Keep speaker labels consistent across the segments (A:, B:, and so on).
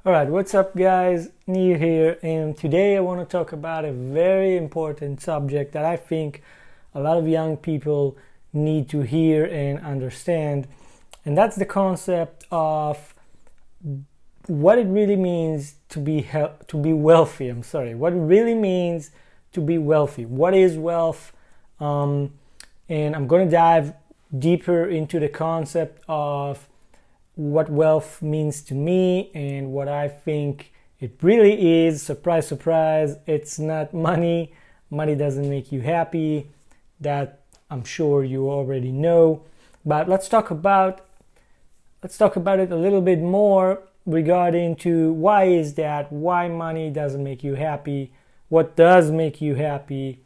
A: Alright, what's up guys? Neil here, and today I want to talk about a very important subject that I think a lot of young people need to hear and understand, and that's the concept of what it really means to be wealthy. What it really means to be wealthy. What is wealth? And I'm going to dive deeper into the concept of what wealth means to me and what I think it really is. Surprise, surprise, it's not money. Money doesn't make you happy. That I'm sure you already know. But let's talk about it a little bit more regarding to why is that, why money doesn't make you happy, what does make you happy,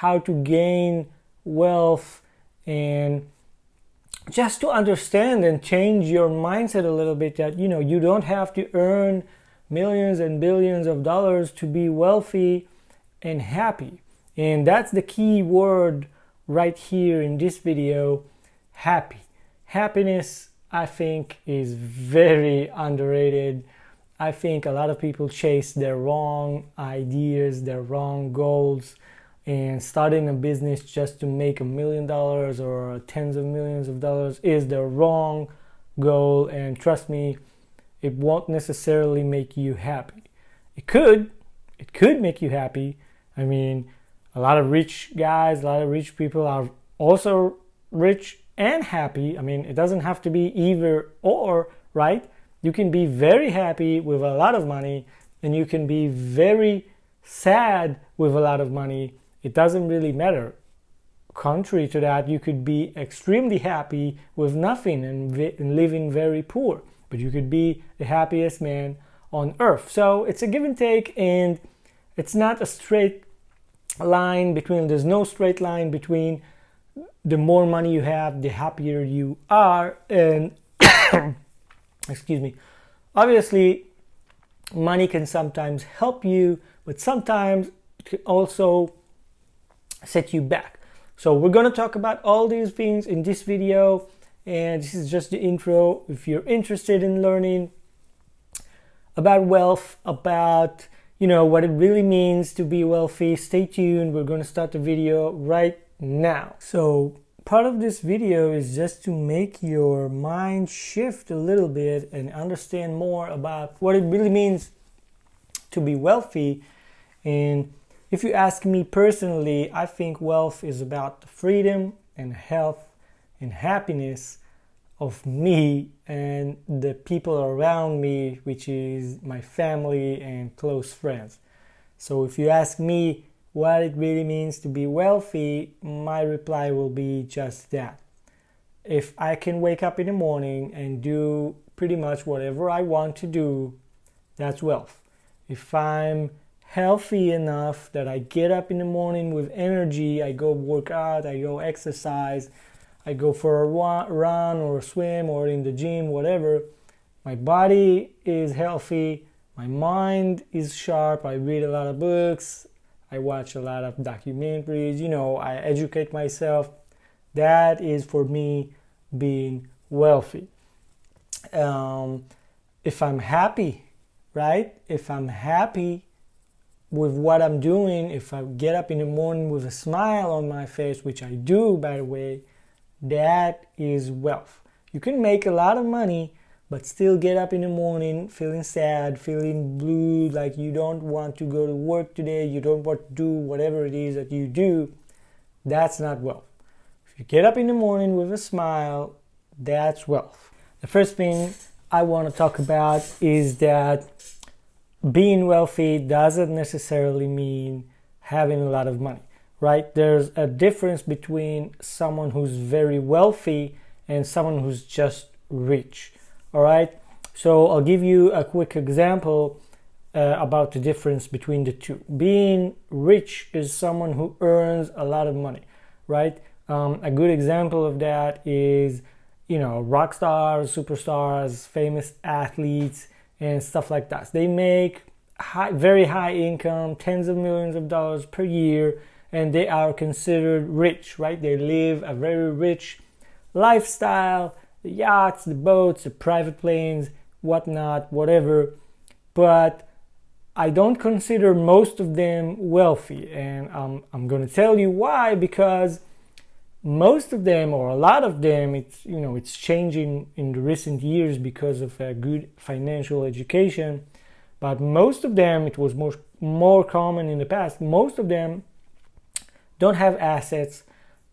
A: how to gain wealth, and just to understand and change your mindset a little bit that you don't have to earn millions and billions of dollars to be wealthy and happy. And that's the key word right here in this video: happy. Happiness, I think, is very underrated. I think a lot of people chase their wrong ideas, their wrong goals, and starting a business just to make $1 million or tens of millions of dollars is the wrong goal. And trust me, it won't necessarily make you happy. It could make you happy. I mean, a lot of rich guys, a lot of rich people are also rich and happy. I mean, it doesn't have to be either or, right? You can be very happy with a lot of money, and you can be very sad with a lot of money. It doesn't really matter. Contrary to that, you could be extremely happy with nothing and living very poor, but you could be the happiest man on earth. So it's a give and take, and it's not a straight line between, there's no straight line between the more money you have, the happier you are. And excuse me, obviously money can sometimes help you, but sometimes it can also set you back. So we're going to talk about all these things in this video, and this is just the intro. If you're interested in learning about wealth, about what it really means to be wealthy, stay tuned. We're going to start the video right now. So part of this video is just to make your mind shift a little bit and understand more about what it really means to be wealthy. And if you ask me personally, I think wealth is about the freedom and health and happiness of me and the people around me, which is my family and close friends. So if you ask me what it really means to be wealthy, my reply will be just that. If I can wake up in the morning and do pretty much whatever I want to do, that's wealth. If I'm healthy enough that I get up in the morning with energy, I go work out, I go exercise, I go for a run or a swim or in the gym, whatever. My body is healthy, my mind is sharp, I read a lot of books, I watch a lot of documentaries, I educate myself. That is for me being wealthy. If I'm happy, right? If I'm happy with what I'm doing, if I get up in the morning with a smile on my face, which I do, by the way, that is wealth. You can make a lot of money, but still get up in the morning feeling sad, feeling blue, like you don't want to go to work today, you don't want to do whatever it is that you do. That's not wealth. If you get up in the morning with a smile, that's wealth. The first thing I want to talk about is that being wealthy doesn't necessarily mean having a lot of money, right? There's a difference between someone who's very wealthy and someone who's just rich, all right? So I'll give you a quick example about the difference between the two. Being rich is someone who earns a lot of money, right? A good example of that is, rock stars, superstars, famous athletes, and stuff like that. They make very high income, tens of millions of dollars per year, and they are considered rich, right? They live a very rich lifestyle, the yachts, the boats, the private planes, whatnot, whatever. but I don't consider most of them wealthy, and I'm going to tell you why. Because most of them, or a lot of them, it's changing in the recent years because of a good financial education. But most of them, it was more common in the past. Most of them don't have assets,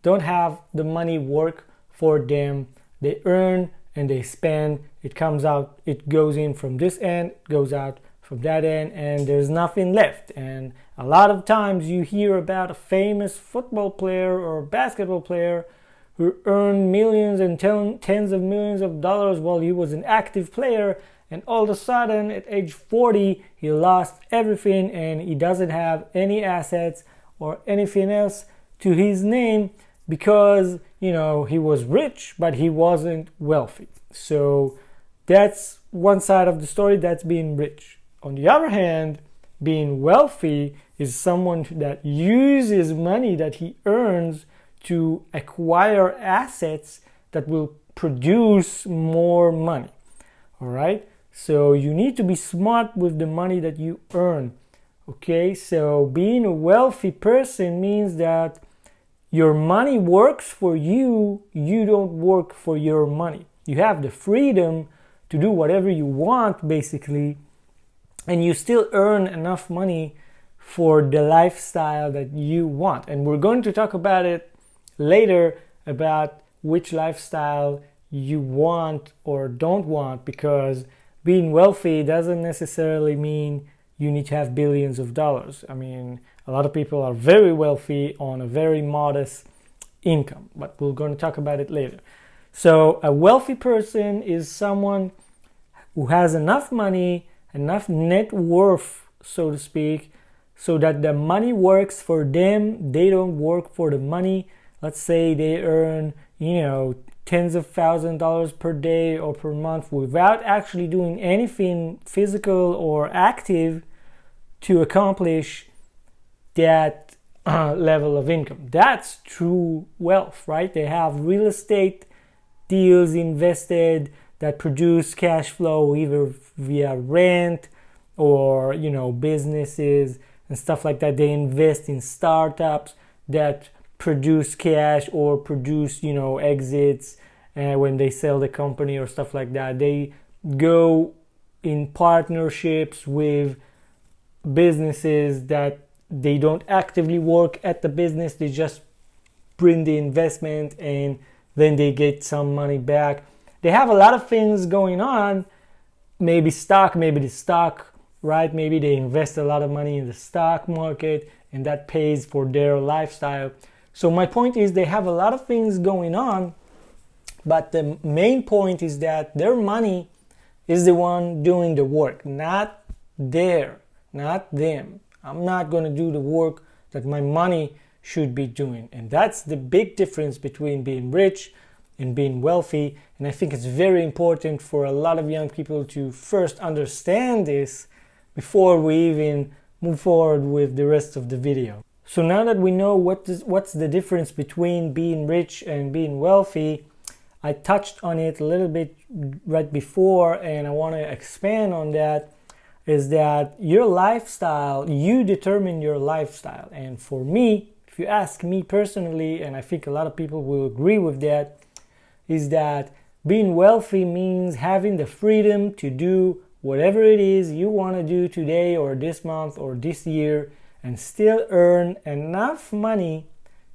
A: don't have the money work for them. They earn and they spend. It comes out, it goes in from this end, goes out from that end, and there's nothing left. And a lot of times you hear about a famous football player or basketball player who earned millions and tens of millions of dollars while he was an active player, and all of a sudden at age 40 he lost everything and he doesn't have any assets or anything else to his name, because he was rich but he wasn't wealthy. So that's one side of the story, that's being rich. On the other hand, being wealthy is someone that uses money that he earns to acquire assets that will produce more money. All right? So you need to be smart with the money that you earn. Okay? So being a wealthy person means that your money works for you, you don't work for your money. You have the freedom to do whatever you want, basically, and you still earn enough money for the lifestyle that you want. And we're going to talk about it later, about which lifestyle you want or don't want, because being wealthy doesn't necessarily mean you need to have billions of dollars. I mean, a lot of people are very wealthy on a very modest income, but we're going to talk about it later. So a wealthy person is someone who has enough money, enough net worth, so to speak, so that the money works for them. They don't work for the money. Let's say they earn, tens of thousands of dollars per day or per month without actually doing anything physical or active to accomplish that level of income. That's true wealth, right? They have real estate deals invested that produce cash flow either via rent or businesses and stuff like that. They invest in startups that produce cash or produce exits when they sell the company or stuff like that. They go in partnerships with businesses that they don't actively work at the business, they just bring the investment and then they get some money back. They have a lot of things going on, maybe the stock, right? Maybe they invest a lot of money in the stock market and that pays for their lifestyle. So my point is, they have a lot of things going on, but the main point is that their money is the one doing the work, not them. I'm not going to do the work that my money should be doing. And that's the big difference between being rich and being wealthy. And I think it's very important for a lot of young people to first understand this before we even move forward with the rest of the video. So now that we know what's the difference between being rich and being wealthy, I touched on it a little bit right before, and I want to expand on that, is that your lifestyle, you determine your lifestyle. And for me, if you ask me personally, and I think a lot of people will agree with that, is that being wealthy means having the freedom to do whatever it is you want to do today or this month or this year and still earn enough money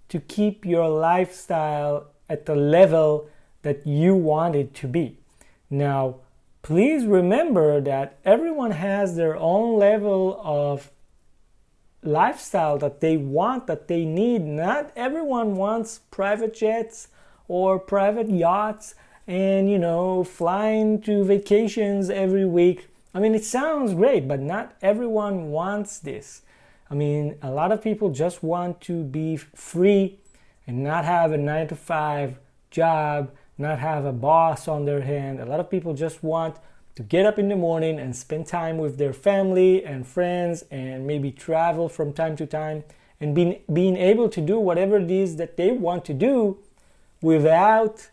A: to keep your lifestyle at the level that you want it to be. Now, please remember that everyone has their own level of lifestyle that they want, that they need. Not everyone wants private jets or private yachts and, flying to vacations every week. I mean, it sounds great, but not everyone wants this. I mean, a lot of people just want to be free and not have a 9-to-5 job, not have a boss on their hand. A lot of people just want to get up in the morning and spend time with their family and friends and maybe travel from time to time and being able to do whatever it is that they want to do without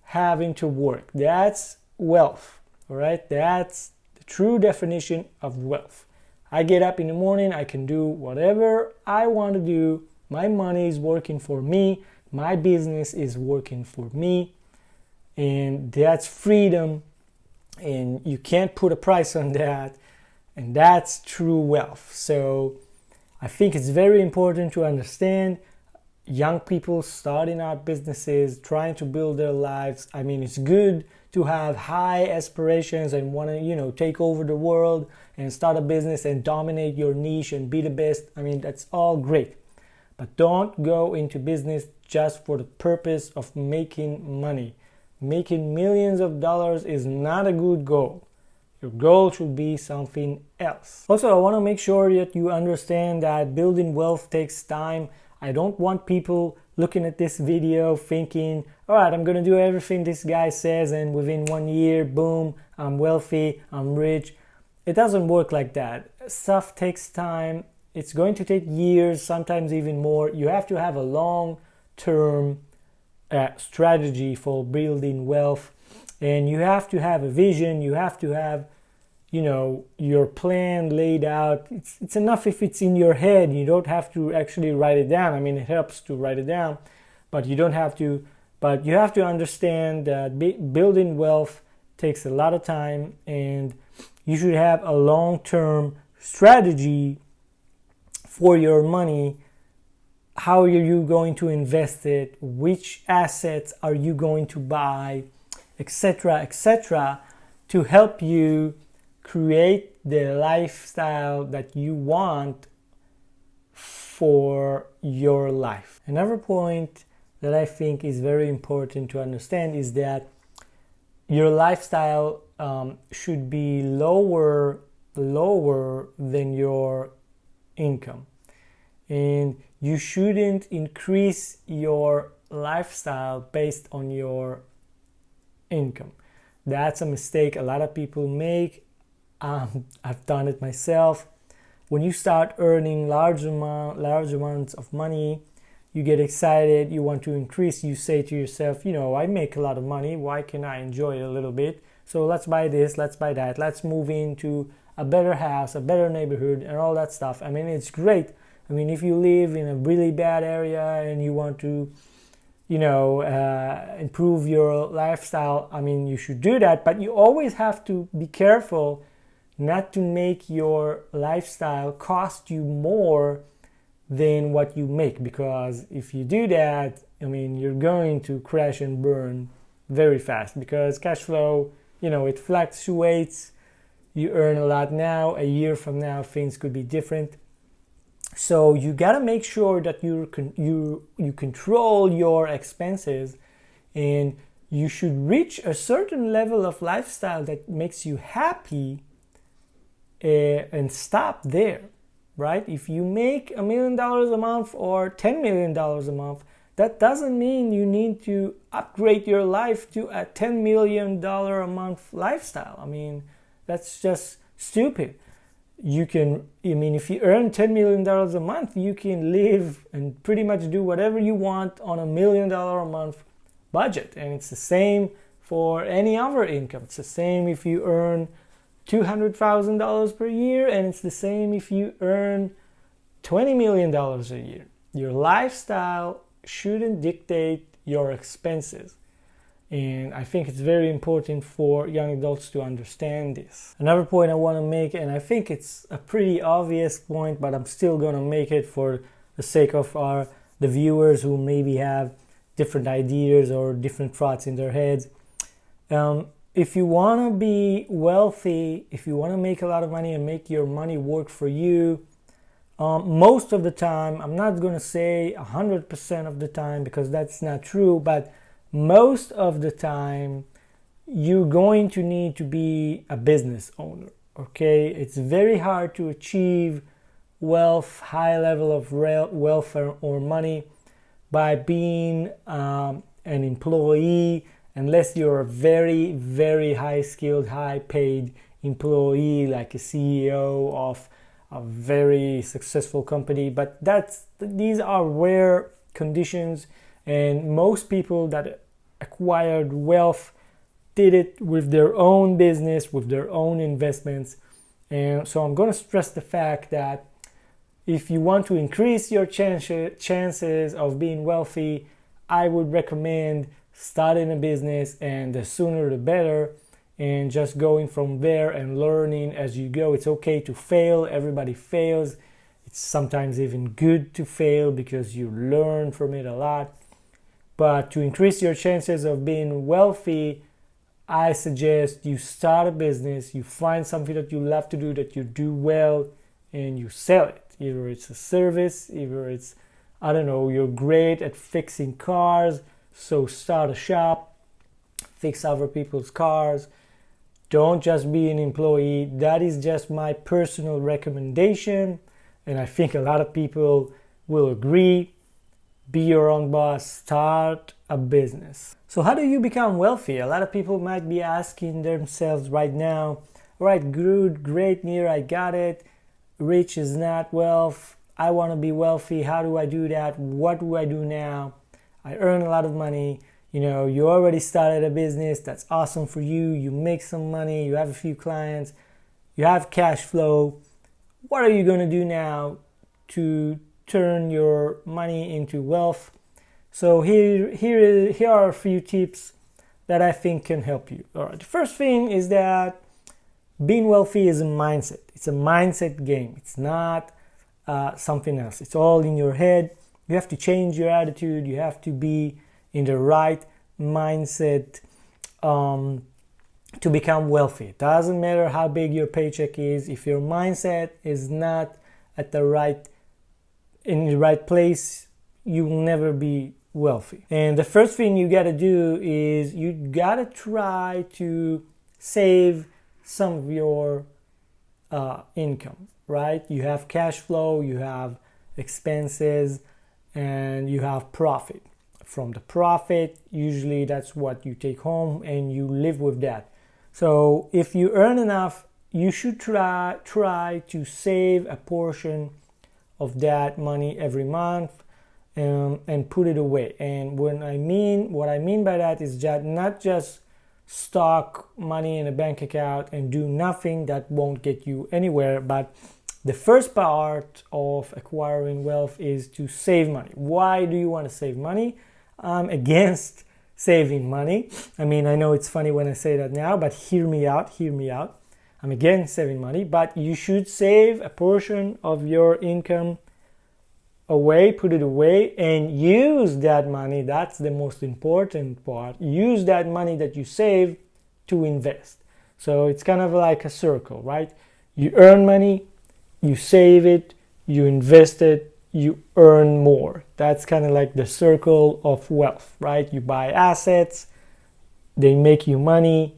A: having to work. That's wealth, all right? That's the true definition of wealth. I get up in the morning, I can do whatever I want to do. My money is working for me. My business is working for me. And that's freedom. And you can't put a price on that. And that's true wealth. So I think it's very important to understand young people starting out businesses, trying to build their lives. I mean, it's good to have high aspirations and want to, take over the world and start a business and dominate your niche and be the best. I mean, that's all great. But don't go into business just for the purpose of making money. Making millions of dollars is not a good goal. Your goal should be something else. Also, I want to make sure that you understand that building wealth takes time. I don't want people looking at this video thinking, all right, I'm going to do everything this guy says and within 1 year, boom, I'm wealthy, I'm rich. It doesn't work like that. Stuff takes time. It's going to take years, sometimes even more. You have to have a long-term strategy for building wealth, and you have to have a vision. You have to have your plan laid out. It's enough if it's in your head. You don't have to actually write it down. I mean, it helps to write it down, but you don't have to. But you have to understand that building wealth takes a lot of time, and you should have a long-term strategy for your money. How are you going to invest it? Which assets are you going to buy, etc., to help you create the lifestyle that you want for your life. Another point that I think is very important to understand is that your lifestyle should be lower than your income. And you shouldn't increase your lifestyle based on your income. That's a mistake a lot of people make. I've done it myself. When you start earning large amounts of money, you get excited, you want to increase, you say to yourself, I make a lot of money, why can't I enjoy it a little bit? So let's buy this, let's buy that, let's move into a better house, a better neighborhood, and all that stuff. I mean, it's great. I mean, if you live in a really bad area and you want to improve your lifestyle, I mean, you should do that, but you always have to be careful not to make your lifestyle cost you more than what you make, because if you do that, I mean, you're going to crash and burn very fast, because cash flow, it fluctuates. You earn a lot now, a year from now, things could be different. So you got to make sure that you control your expenses, and you should reach a certain level of lifestyle that makes you happy, and stop there, right? If you make $1 million a month or $10 million a month, that doesn't mean you need to upgrade your life to a $10 million a month lifestyle. I mean, that's just stupid. If you earn $10 million a month, you can live and pretty much do whatever you want on $1 million a month budget. And it's the same for any other income. It's the same if you earn $200,000 per year, and it's the same if you earn $20 million a year. Your lifestyle shouldn't dictate your expenses. And I think it's very important for young adults to understand this. Another point I want to make, and I think it's a pretty obvious point, but I'm still going to make it for the sake of the viewers who maybe have different ideas or different thoughts in their heads. If you want to be wealthy, if you want to make a lot of money and make your money work for you, most of the time, I'm not going to say 100% of the time because that's not true, but most of the time, you're going to need to be a business owner, okay? It's very hard to achieve wealth, high level of wealth or money by being an employee, unless you're a very, very high-skilled, high-paid employee, like a CEO of a very successful company. But these are rare conditions, and most people that acquired wealth did it with their own business, with their own investments. And so I'm going to stress the fact that if you want to increase your chances of being wealthy, I would recommend starting a business, and the sooner the better, and just going from there and learning as you go. It's okay to fail. Everybody fails. It's sometimes even good to fail because you learn from it a lot. But to increase your chances of being wealthy, I suggest you start a business, you find something that you love to do, that you do well, and you sell it. Either it's a service, either it's, I don't know, you're great at fixing cars, so start a shop, fix other people's cars. Don't just be an employee. That is just my personal recommendation, and I think a lot of people will agree. Be your own boss, start a business. So how do you become wealthy? A lot of people might be asking themselves right now, all right, good, great, Nir, I got it. Rich is not wealth. I want to be wealthy. How do I do that? What do I do now? I earn a lot of money. You know, you already started a business. That's awesome for you. You make some money. You have a few clients. You have cash flow. What are you going to do now to turn your money into wealth? So here are a few tips that I think can help you. All right. The first thing is that being wealthy is a mindset. It's a mindset game. It's not something else. It's all in your head. You have to change your attitude. You have to be in the right mindset to become wealthy. It doesn't matter how big your paycheck is. If your mindset is not at in the right place, you will never be wealthy. And the first thing you got to do is you got to try to save some of your income, right? You have cash flow, you have expenses, and you have profit. From the profit, usually that's what you take home and you live with that. So if you earn enough, you should try to save a portion of that money every month and put it away. And what I mean by that is that not just stock money in a bank account and do nothing. That won't get you anywhere. But the first part of acquiring wealth is to save money. Why do you want to save money? I'm against saving money. I mean, I know it's funny when I say that now, but hear me out. I'm against saving money, but you should save a portion of your income away, put it away, and use that money. That's the most important part. Use that money that you save to invest. So it's kind of like a circle, right? You earn money, you save it, you invest it, you earn more. That's kind of like the circle of wealth, right? You buy assets, they make you money,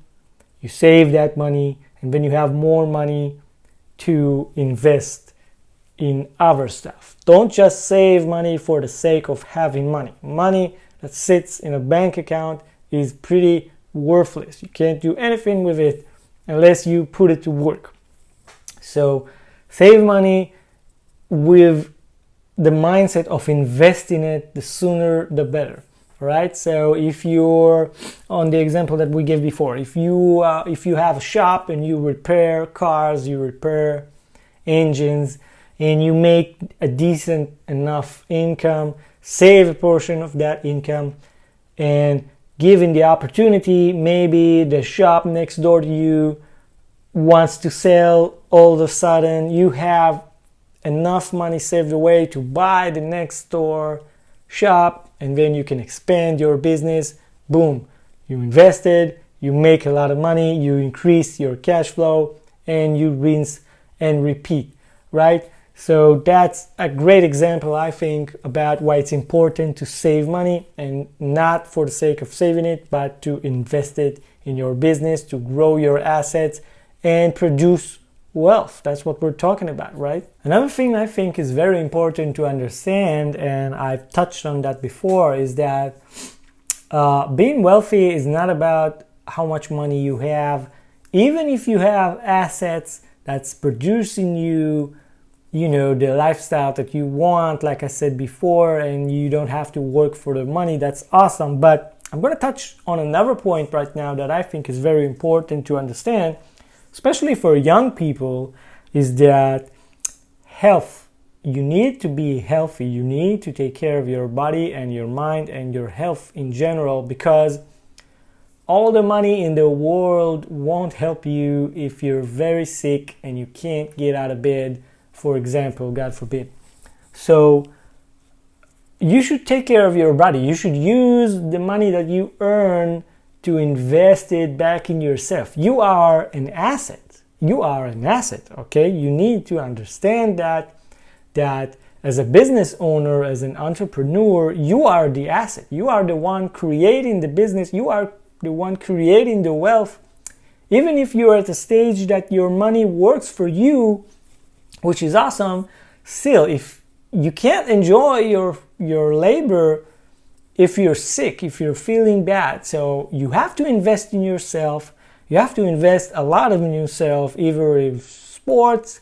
A: you save that money, and then you have more money to invest in other stuff. Don't just save money for the sake of having money. Money that sits in a bank account is pretty worthless. You can't do anything with it unless you put it to work. So save money with the mindset of investing it, the sooner the better. Right? So if you're on the example that we gave before, if you have a shop and you repair cars, you repair engines, and you make a decent enough income, save a portion of that income, and given the opportunity, maybe the shop next door to you wants to sell. All of a sudden, you have enough money saved away to buy the next door shop, and then you can expand your business. Boom, you invested, you make a lot of money, you increase your cash flow, and you rinse and repeat, right? So that's a great example, I think, about why it's important to save money, and not for the sake of saving it, but to invest it in your business, to grow your assets and produce wealth. That's what we're talking about, right? Another thing I think is very important to understand, and I've touched on that before, is that being wealthy is not about how much money you have. Even if you have assets that's producing you, the lifestyle that you want, like I said before, and you don't have to work for the money, that's awesome. But I'm going to touch on another point right now that I think is very important to understand, especially for young people, is that health. You need to be healthy. You need to take care of your body and your mind and your health in general, because all the money in the world won't help you if you're very sick and you can't get out of bed, for example, God forbid. So you should take care of your body. You should use the money that you earn to invest it back in yourself. You are an asset. You are an asset, okay? You need to understand that as a business owner, as an entrepreneur, you are the asset. You are the one creating the business. You are the one creating the wealth. Even if you're at a stage that your money works for you, which is awesome, still, if you can't enjoy your labor if you're sick, if you're feeling bad. So you have to invest in yourself. You have to invest a lot in yourself, either in sports,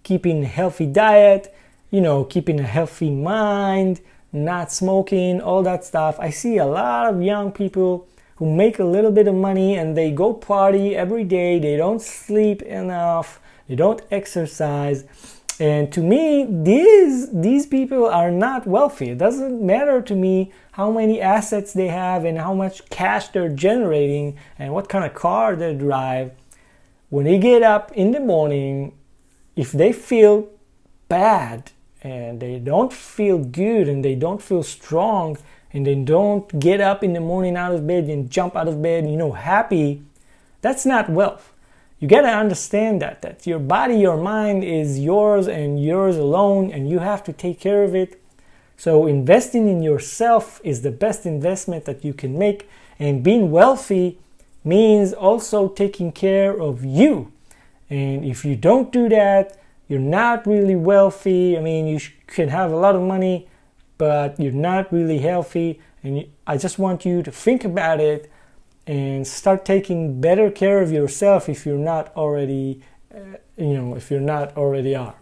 A: keeping a healthy diet, keeping a healthy mind, not smoking, all that stuff. I see a lot of young people who make a little bit of money and they go party every day. They don't sleep enough. They don't exercise. And to me, these people are not wealthy. It doesn't matter to me how many assets they have and how much cash they're generating and what kind of car they drive. When they get up in the morning, if they feel bad and they don't feel good and they don't feel strong and they don't get up in the morning out of bed and jump out of bed, happy, that's not wealth. You got to understand that your body, your mind is yours and yours alone, and you have to take care of it. So investing in yourself is the best investment that you can make, and being wealthy means also taking care of you. And if you don't do that, you're not really wealthy. I mean, you can have a lot of money, but you're not really healthy. And I just want you to think about it and start taking better care of yourself if you're not already, if you're not already are.